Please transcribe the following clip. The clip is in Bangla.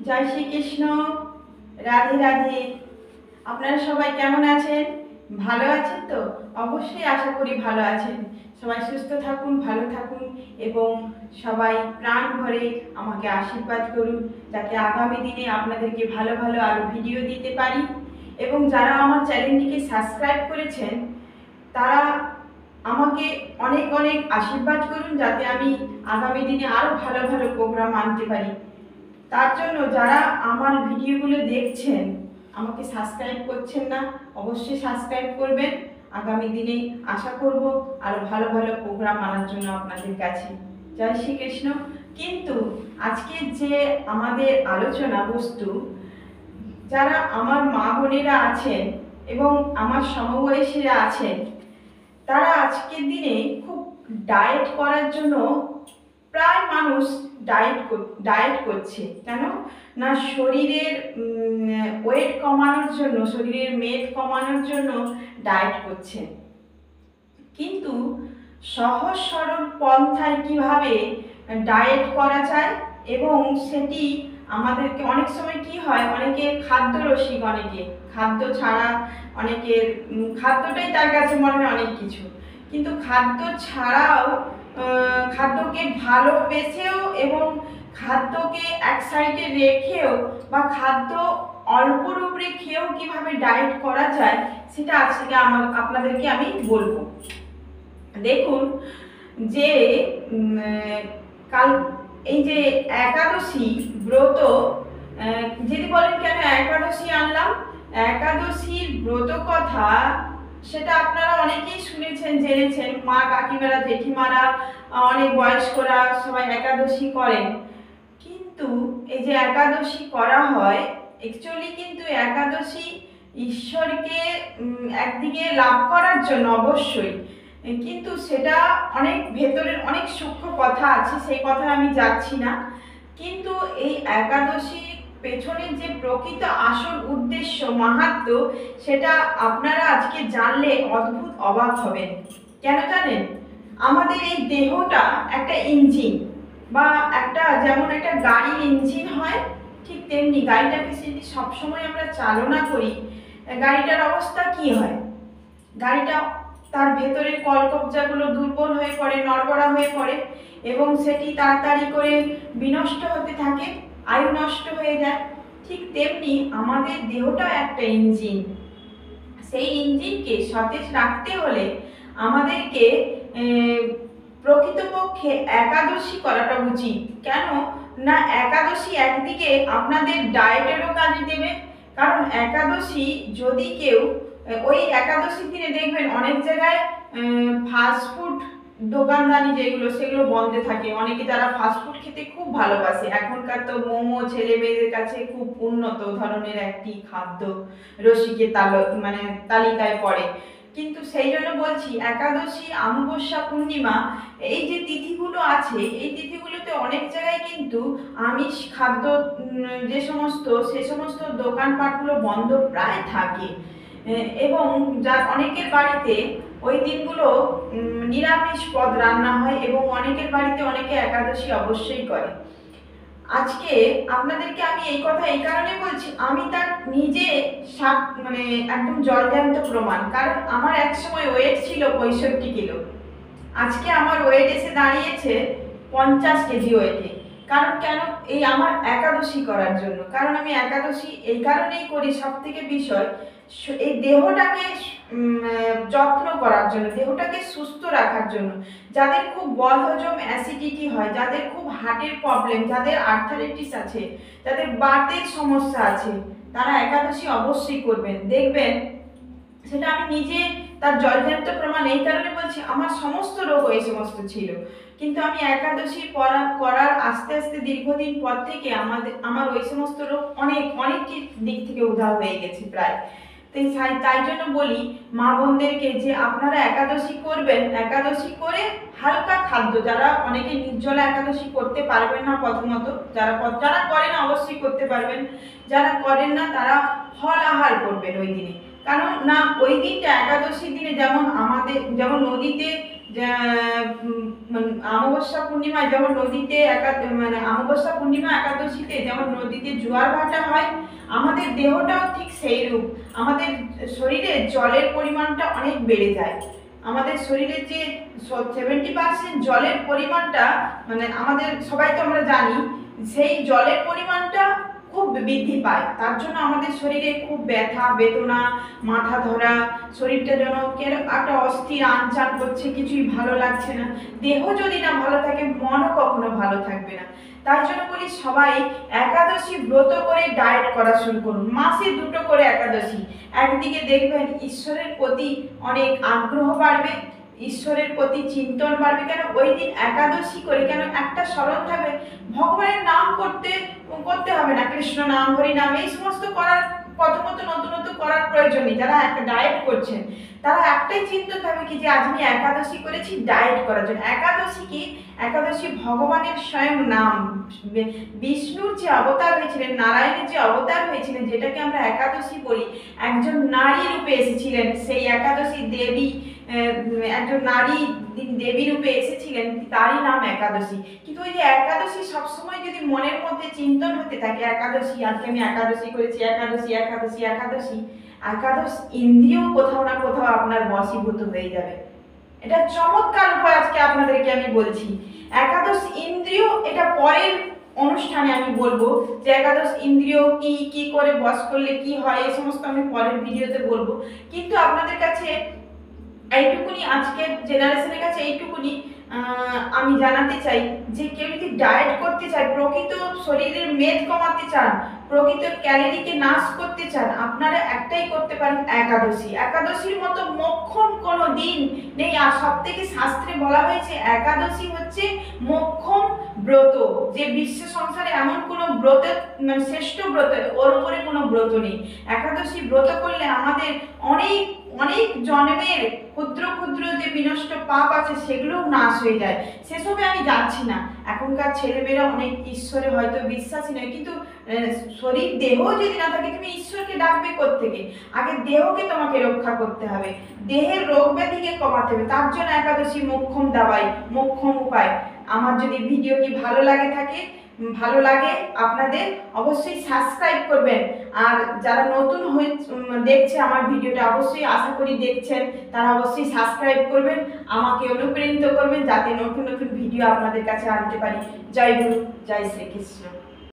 জয় শ্রীকৃষ্ণ। রাধে রাধে। আপনারা সবাই কেমন আছেন? ভালো আছেন তো? অবশ্যই আশা করি ভালো আছেন। সবাই সুস্থ থাকুন, ভালো থাকুন এবং সবাই প্রাণ ভরে আমাকে আশীর্বাদ করুন, যাতে আগামী দিনে আপনাদেরকে ভালো ভালো আরও ভিডিও দিতে পারি। এবং যারা আমার চ্যানেলটিকে সাবস্ক্রাইব করেছেন তারা আমাকে অনেক অনেক আশীর্বাদ করুন, যাতে আমি আগামী দিনে আরও ভালো ভালো প্রোগ্রাম আনতে পারি। তার জন্য যারা আমার ভিডিওগুলো দেখছেন, আমাকে সাবস্ক্রাইব করছেন না, অবশ্যই সাবস্ক্রাইব করবেন। আগামী দিনে আশা করব আরও ভালো ভালো প্রোগ্রাম আনার জন্য আপনাদের কাছে। জয় শ্রীকৃষ্ণ। কিন্তু আজকে যে আমাদের আলোচনা বস্তু, যারা আমার মা বোনেরা আছেন এবং আমার সমবয়সীরা আছেন, তারা আজকের দিনে খুব ডায়েট করার জন্য প্রায় মানুষ ডায়েট করছে। কেন না, শরীরের ওয়েট কমানোর জন্য, শরীরের মেদ কমানোর জন্য ডায়েট করছে। কিন্তু সহজ সরল পন্থায় কিভাবে ডায়েট করা যায় এবং সেটি আমাদেরকে অনেক সময় কি হয়, অনেকে খাদ্য রসিক, অনেকে খাদ্য ছাড়া, অনেকের খাদ্যটাই তার কাছে মনে হয় অনেক কিছু, কিন্তু খাদ্য ছাড়াও খাদ্যকে ভালোবেসেও এবং খাদ্যকে এক সাইডে রেখেও বা খাদ্য অল্পর উপরে খেয়েও কিভাবে ডায়েট করা যায়, সেটা আজকে আপনাদেরকে আমি বলবো। দেখুন যে কাল এই যে একাদশী ব্রত, যদি বলেন কেন একাদশী আনলাম, একাদশীর ব্রত কথা সেটা আপনারা অনেকেই শুনেছেন, জেনেছেন। মা কাকিমারা, জেঠিমারা, অনেক বয়স্করা সবাই একাদশী করেন। কিন্তু এই যে একাদশী করা হয়, অ্যাকচুয়ালি কিন্তু একাদশী ঈশ্বরকে একদিকে লাভ করার জন্য অবশ্যই, কিন্তু সেটা অনেক ভেতরের অনেক সূক্ষ্ম কথা আছে, সেই কথা আমি যাচ্ছি না। কিন্তু এই একাদশী পেছনের যে প্রকৃত আসল উদ্দেশ্য, মাহাত্ম্য, সেটা আপনারা আজকে জানলে অদ্ভুত অবাক হবেন। কেন জানেন? আমাদের এই দেহটা একটা ইঞ্জিন, বা একটা যেমন একটা গাড়ির ইঞ্জিন হয়, ঠিক তেমনি গাড়িটাকে যদি সবসময় আমরা চালনা করি, গাড়িটার অবস্থা কি হয়? গাড়িটা তার ভেতরের কলকবজাগুলো দুর্বল হয়ে পড়ে, নড়বড়া হয়ে পড়ে এবং সেটি তাড়াতাড়ি করে বিনষ্ট হতে থাকে, আয়ু নষ্ট হয়ে যায়। ঠিক তেমনি আমাদের দেহটা একটা ইঞ্জিন। সেই ইঞ্জিনকে সতেজ রাখতে হলে আমাদেরকে প্রকৃতপক্ষে একাদশী করাটা উচিত। কেন না, একাদশী একদিকে আপনাদের ডায়েটেরও কাজে দেবে, কারণ একাদশী যদি কেউ, ওই একাদশীর দিনে দেখবেন অনেক জায়গায় ফাস্টফুড দোকানদানি যেগুলো, সেগুলো বন্ধে থাকে। অনেকে যারা ফাস্টফুড খেতে খুব ভালোবাসে, এখনকার তো মোমো ছেলে মেয়েদের কাছে খুব উন্নত ধরনের একটি খাদ্য রসিকের তালিকায় পড়ে। কিন্তু সেই জন্য বলছি, একাদশী, অমাবস্যা, পূর্ণিমা, এই যে তিথিগুলো আছে, এই তিথিগুলোতে অনেক জায়গায় কিন্তু আমিষ খাদ্য সে সমস্ত দোকানপাটগুলো বন্ধ প্রায় থাকে এবং যার অনেকের বাড়িতে ওই দিনগুলো নিরামিষ পদ রান্না হয় এবং অনেকের বাড়িতে অনেকে একাদশী অবশ্যই করে। আজকে আপনাদেরকে আমি এই কথা এই কারণে বলছি, আমি তার নিজে একদম জলজান্ত প্রমাণ। কারণ আমার এক সময় ওয়েট ছিল 65 কিলো, আজকে আমার ওয়েট এসে দাঁড়িয়েছে 50 কেজি ওয়েটে। কারণ কেন? এই আমার একাদশী করার জন্য। কারণ আমি একাদশী এই কারণেই করি, সব থেকে বিষয় এই দেহটাকে যত্ন করার জন্য, দেহটাকে সুস্থ রাখার জন্য। যাদের খুব বদহজম, অ্যাসিডিটি হয়, যাদের খুব হার্টের প্রবলেম, যাদের আর্থারাইটিস আছে, যাদের বাতের সমস্যা আছে, তারা একাদশী অবশ্যই করবেন। দেখবেন সেটা আমি নিজে তার জলজান্ত প্রমাণ। এই কারণে বলছি, আমার সমস্ত রোগ এই সমস্ত ছিল, কিন্তু আমি একাদশী করার আস্তে আস্তে দীর্ঘদিন পর থেকে আমার ওই সমস্ত রোগ অনেক দিক থেকে উধাও হয়ে গেছে প্রায়। তাই জন্য বলি মা বোনদেরকে যে আপনারা একাদশী করবেন, একাদশী করে হালকা খাদ্য, যারা অনেকে নির্জলা একাদশী করতে পারবেন না প্রথমত, যারা করেন অবশ্যই করতে পারবেন, যারা করেন না তারা ফল আহার করবেন ওই দিনে। কারণ না, ওই দিনটা একাদশীর দিনে যেমন নদীতে অমাবস্যা পূর্ণিমায় যেমন নদীতে অমাবস্যা পূর্ণিমা একাদশীতে যেমন নদীতে জোয়ার ভাটা হয়, আমাদের দেহটাও ঠিক সেই রূপ। আমাদের শরীরে জলের পরিমাণটা অনেক বেড়ে যায়। আমাদের শরীরে যে 70% জলের পরিমাণটা আমাদের সবাই তো আমরা জানি, সেই জলের পরিমাণটা খুব বৃদ্ধি পায়। তার জন্য আমাদের শরীরে খুব ব্যথা বেদনা, মাথা ধরা, শরীরটা যেন একটা অস্থির আনচান করছে, কিছুই ভালো লাগছে না। দেহ যদি না ভালো থাকে, মনও কখনো ভালো থাকবে না। তাই জন্য বলি সবাই একাদশী ব্রত করে ডায়েট করা শুরু করুন। মাসে 2টো করে একাদশী। একদিকে দেখবেন ঈশ্বরের প্রতি অনেক আগ্রহ বাড়বে, ঈশ্বরের প্রতি চিন্তন বাড়বে। কেন ওই দিন একাদশী করে, কেন একটা স্মরণ থাকবে, ভগবানের নাম করতে হবে না, কৃষ্ণ নাম, হরি নাম, এই সমস্ত করার প্রথমত নতুনত করার প্রয়োজন নেই। যারা একটা ডায়েট করছেন তারা একটাই চিন্তা থাকবে কি, যে আজ আমি একাদশী করেছি ডায়েট করার জন্য। একাদশী কি? একাদশী ভগবানের স্বয়ং নাম, বিষ্ণুর যে অবতার হয়েছিলেন, নারায়ণের যে অবতার হয়েছিলেন, যেটাকে আমরা একাদশী বলি, একজন নারী রূপে এসেছিলেন। সেই একাদশী দেবী একজন নারী দেবী রূপে এসেছিলেন, তারই নাম একাদশী। কিন্তু ওই যে একাদশী সবসময় যদি মনের মধ্যে চিন্তন হতে থাকে, একাদশী আজকে আমি একাদশী করেছি, একাদশী একাদশী একাদশী, একাদশ ইন্দ্রিয় কোথাও না কোথাও আপনার বশীভূত হয়ে যাবে। এটা চমৎকার উপায় আজকে আপনাদেরকে আমি বলছি। একাদশ ইন্দ্রিয়, এটা পরের অনুষ্ঠানে আমি বলবো যে একাদশ ইন্দ্রিয় কি কি করে বশ করলে কি হয়, এই সমস্ত আমি পরের ভিডিওতে বলবো। কিন্তু আপনাদের কাছে এইটুকুনি, আজকের জেনারেশনের কাছে এইটুকুনি আমি জানাতে চাই যে কেউ যদি ডায়েট করতে চায়, প্রকৃত শরীরের মেদ কমাতে চান, প্রকৃত ক্যালোরিকে নাশ করতে চান, আপনারা একটাই করতে পারেন, একাদশী। একাদশীর মতো মোক্ষম কোনো দিন নেই। আর সব থেকে শাস্ত্রে বলা হয়েছে একাদশী হচ্ছে মোক্ষম ব্রত, যে বিশ্ব সংসারে এমন কোনো ব্রত শ্রেষ্ঠ ব্রত, ওর উপরে কোনো ব্রত নেই। একাদশী ব্রত করলে আমাদের অনেক অনেক জন্মের ক্ষুদ্র ক্ষুদ্র যে বিনষ্ট পাপ আছে সেগুলোও নাশ হয়ে যায়। সেসবে আমি যাচ্ছি না। এখনকার ছেলেমেয়েরা অনেক ঈশ্বরে হয়তো বিশ্বাসী নয়, কিন্তু শরীর দেহ যদি না থাকে, তুমি ঈশ্বরকে ডাকবে কোত্থেকে? আগে দেহকে তোমাকে রক্ষা করতে হবে, দেহের রোগ ব্যাধিকে কমাতে হবে। তার জন্য একাদশী মোক্ষম দাওয়াই, মোক্ষম উপায়। আমার যদি ভিডিওটি ভালো লাগে আপনাদের, অবশ্যই সাবস্ক্রাইব করবেন। আর যারা নতুন দেখছে আমার ভিডিওটা, অবশ্যই আশা করি দেখছেন, তারা অবশ্যই সাবস্ক্রাইব করবেন, আমাকে অনুপ্রাণিত করবেন যাতে নতুন নতুন ভিডিও আপনাদের কাছে আনতে পারি। জয় গুরু, জয় শ্রীকৃষ্ণ।